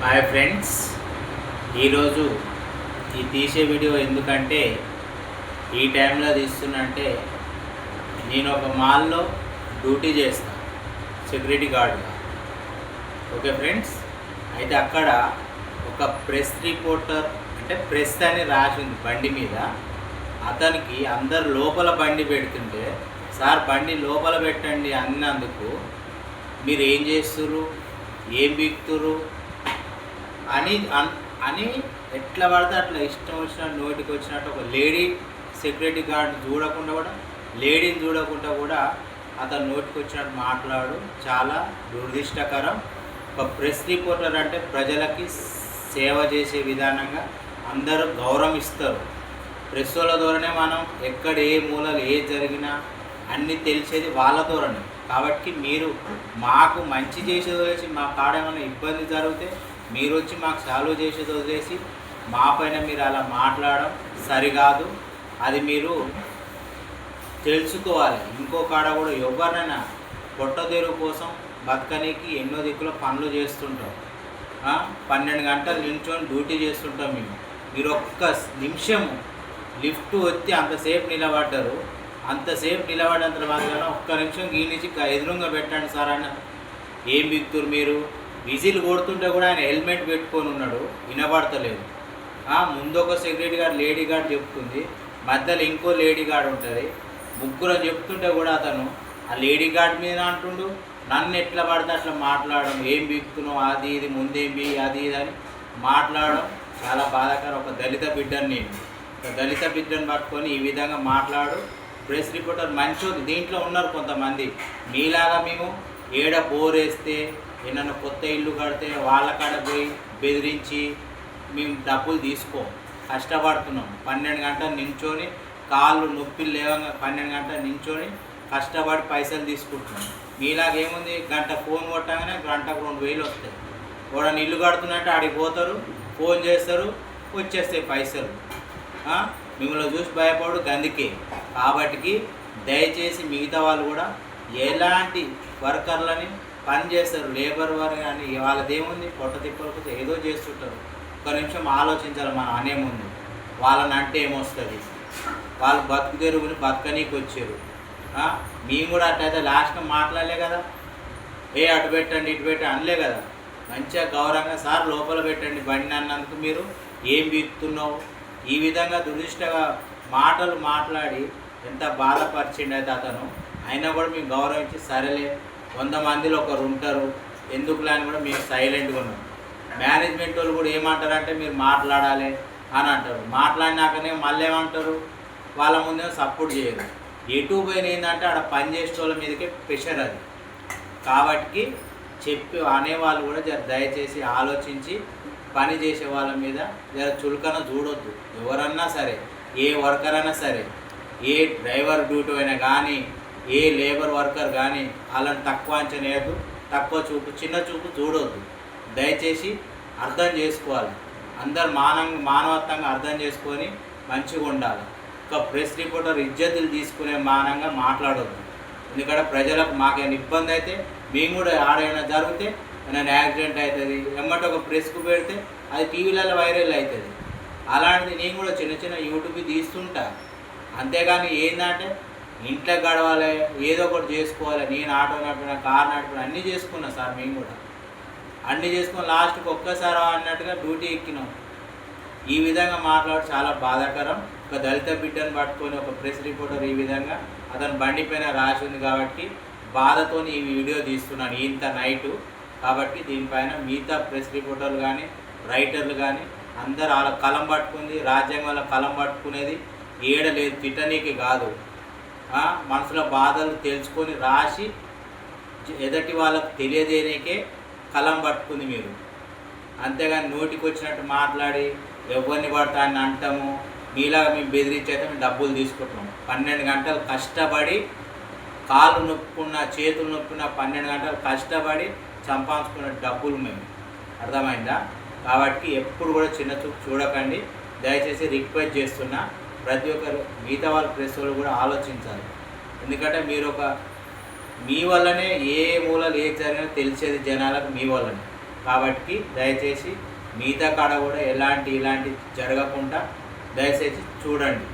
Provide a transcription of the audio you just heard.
Hi friends, ఈరోజు ఈ తీసే వీడియో ఎందుకంటే ఈ టైంలో తీస్తున్నంటే నేను ఒక మాల్లో డ్యూటీ చేస్తాను సెక్యూరిటీ గార్డ్గా. ఓకే ఫ్రెండ్స్, అయితే అక్కడ ఒక ప్రెస్ రిపోర్టర్ అంటే ప్రెస్ అని రాసి ఉంది బండి మీద. అతనికి అందరు లోపల బండి పెడుతుంటే, సార్ బండి లోపల పెట్టండి అన్నందుకు మీరు ఏం చేస్తుర్రు, ఏం బీక్తురు అని ఎట్లా పడితే అట్లా ఇష్టం వచ్చినట్టు నోటికి వచ్చినట్టు ఒక లేడీ సెక్యూరిటీ గార్డ్ లేడీని చూడకుండా కూడా అతను నోటికి వచ్చినట్టు మాట్లాడు. చాలా దురదృష్టకరం. ఒక ప్రెస్ రిపోర్టర్ అంటే ప్రజలకి సేవ చేసే విధానంగా అందరూ గౌరవం ఇస్తారు. ప్రెస్ వాళ్ళ ద్వారానే మనం ఎక్కడ ఏ మూలలు ఏది జరిగినా అన్నీ తెలిసేది వాళ్ళ ద్వారానే. కాబట్టి మీరు మాకు మంచి చేసేది వదిలేసి మా కాడ ఏమైనా ఇబ్బంది జరిగితే మీరు వచ్చి మాకు సాల్వ్ చేసేది వదిలేసి మా పైన మీరు అలా మాట్లాడడం సరికాదు. అది మీరు తెలుసుకోవాలి. ఇంకో కాడ కూడా ఎవరినైనా పొట్టతెరువు కోసం బతకనీకి ఎన్నో దిక్కుల పనులు చేస్తుంటాం. 12 గంటలు నిల్చొని డ్యూటీ చేస్తుంటాం మేము. మీరు ఒక్క నిమిషము లిఫ్ట్ వచ్చి అంతసేపు నిలబడ్డారు. అంతసేపు నిలబడినంత మాత్రాన ఒక్క నిమిషం గీనిచ్చి ఎదురుగా పెట్టండి సార్ అన్న. ఏం బిక్తురు మీరు? విజిల్ కొడుతుంటే కూడా ఆయన హెల్మెట్ పెట్టుకొని ఉన్నాడు, వినబడతలేదు. ముందు ఒక సెక్యూరిటీ గార్డ్ లేడీ గార్డ్ చెప్తుంది, మధ్యలో ఇంకో లేడీ గార్డ్ ఉంటుంది. ముగ్గురు చెప్తుంటే కూడా అతను ఆ లేడీ గార్డ్ మీద అంటుండు, నన్ను ఎట్లా పడితే అట్లా మాట్లాడడం, ఏం బిక్తున్నావు అది ఇది ముందేమి అది ఇది అని మాట్లాడడం చాలా బాధాకరం. ఒక దళిత బిడ్డను నేను ఒక దళిత బిడ్డను పట్టుకొని ఈ విధంగా మాట్లాడు. ప్రెస్ రిపోర్టర్ మంచోది దీంట్లో ఉన్నారు కొంతమంది. మీలాగా మేము ఏడ బోరేస్తే ఏమన్నా కొత్త ఇల్లు కడితే వాళ్ళ కాడ పోయి బెదిరించి మేము డబ్బులు తీసుకోం. కష్టపడుతున్నాం. 12 గంటలు నించొని కాళ్ళు నొప్పిలు లేవంగా 12 గంటలు నించొని కష్టపడి పైసలు తీసుకుంటున్నాం. మీలాగేముంది, గంట ఫోన్ కొట్టగానే గంటకు 2000 వస్తాయి. వాడని ఇల్లు కడుతున్నట్టు ఆడికి పోతారు, ఫోన్ చేస్తారు, వచ్చేస్తాయి పైసలు. మిమ్మల్ని చూసి భయపడు గందుకే. కాబట్టి దయచేసి మిగతా వాళ్ళు కూడా ఎలాంటి వర్కర్లని పని చేస్తారు, లేబర్ వారు కానీ వాళ్ళదేముంది, పొట్ట తిప్పకపోతే ఏదో చేస్తుంటారు. ఒక నిమిషం ఆలోచించాలి మనం అనే ముందు. వాళ్ళని అంటే ఏమొస్తుంది? వాళ్ళు బతుకు తెరుగుని బతకనీకి వచ్చారు. మేము కూడా అట్లయితే లాస్ట్గా మాట్లాడలే కదా, అటు పెట్టండి ఇటు పెట్టండి అనలే కదా. మంచిగా గౌరవంగా సార్ లోపల పెట్టండి బండి అన్నందుకు మీరు ఏం బీక్తున్నావు ఈ విధంగా దురదృష్టంగా మాటలు మాట్లాడి ఎంత బాధపరిచిండు అయితే అతను. అయినా కూడా మేము గౌరవించి సరేలే 100 మందిలో ఒకరు ఉంటారు ఎందుకులే అని కూడా మేము సైలెంట్గా ఉన్నాం. మేనేజ్మెంట్ వాళ్ళు కూడా ఏమంటారంటే మీరు మాట్లాడాలి అని అంటారు. మాట్లాడినాకనే మళ్ళీ ఏమంటారు, వాళ్ళ ముందే సపోర్ట్ చేయరు. ఎటు పోయిన ఏంటంటే ఆడ పని చేసే వాళ్ళ మీదకే ప్రెషర్ అది. కాబట్టి చెప్పి అనేవాళ్ళు కూడా దయచేసి ఆలోచించి పని చేసే వాళ్ళ మీద చులకన చూడొద్దు. ఎవరన్నా సరే, ఏ వర్కర్ అయినా సరే, ఏ డ్రైవర్ డ్యూటీ అయినా కానీ, ఏ లేబర్ వర్కర్ కానీ వాళ్ళని తక్కువ అంచనా వేయద్దు, తక్కువ చూపు చిన్న చూపు చూడొద్దు. దయచేసి అర్థం చేసుకోవాలి. అందరు మానవత్వంగా అర్థం చేసుకొని మంచిగా ఉండాలి. ఒక ప్రెస్ రిపోర్టర్ ఇజ్జతులు తీసుకునే మానంగా మాట్లాడొద్దు. ఎందుకంటే ప్రజలకు మాకేమైనా ఇబ్బంది అయితే మేము కూడా ఆడైనా జరిగితే ఏమైనా యాక్సిడెంట్ అవుతుంది, ఎమ్మటి ఒక ప్రెస్కు పెడితే అది టీవీలలో వైరల్ అవుతుంది. అలాంటిది నేను కూడా చిన్న చిన్న యూట్యూబ్ తీస్తుంటా. అంతేగాని ఏంటంటే ఇంట్లో గడవాలి, ఏదో ఒకటి చేసుకోవాలి. నేను ఆటో నడిపిన, కార్ నడిపిన అన్నీ చేసుకున్నా సార్. మేము కూడా అన్నీ చేసుకుని లాస్ట్కి ఒక్కసారి అన్నట్టుగా డ్యూటీ ఎక్కినాం. ఈ విధంగా మాట్లాడి చాలా బాధాకరం. ఒక దళిత బిడ్డను పట్టుకొని ఒక ప్రెస్ రిపోర్టర్ ఈ విధంగా అతను బండి పైన రాసి ఉంది కాబట్టి బాధతో ఈ వీడియో తీస్తున్నాను ఇంత నైటు. కాబట్టి దీనిపైన మిగతా ప్రెస్ రిపోర్టర్లు కానీ రైటర్లు కానీ అందరు వాళ్ళ కలం పట్టుకుంది, రాజ్యాంగం వాళ్ళ కలం పట్టుకునేది ఏడలేదు, తిట్టనీకి కాదు. మనసులో బాధలు తెలుసుకొని రాసి ఎదటి వాళ్ళకు తెలియజేయడానికే కలం పట్టుకుంది మీరు. అంతేగాని నోటికి వచ్చినట్టు మాట్లాడి ఎవరిని పడతా అని అంటాము. మీలాగా మేము బెదిరించైతే మేము డబ్బులు తీసుకుంటున్నాం. 12 గంటలు కష్టపడి కాళ్ళు నొప్పుకున్న, చేతులు నొప్పుకున్న 12 గంటలు కష్టపడి సంపాదించుకున్న డబ్బులు మేము. అర్థమైందా? కాబట్టి ఎప్పుడు కూడా చిన్న చూపు చూడకండి. దయచేసి రిక్వెస్ట్ చేస్తున్నా, ప్రతి ఒక్కరు మిగతా వాళ్ళ ప్రెస్ వాళ్ళు కూడా ఆలోచించాలి. ఎందుకంటే మీరు మీ వల్లనే ఏ మూలలు ఏ జరిగినా తెలిసేది జనాలకు మీ వల్లనే. కాబట్టి దయచేసి మిగతా కాడ కూడా ఇలాంటి జరగకుండా దయచేసి చూడండి.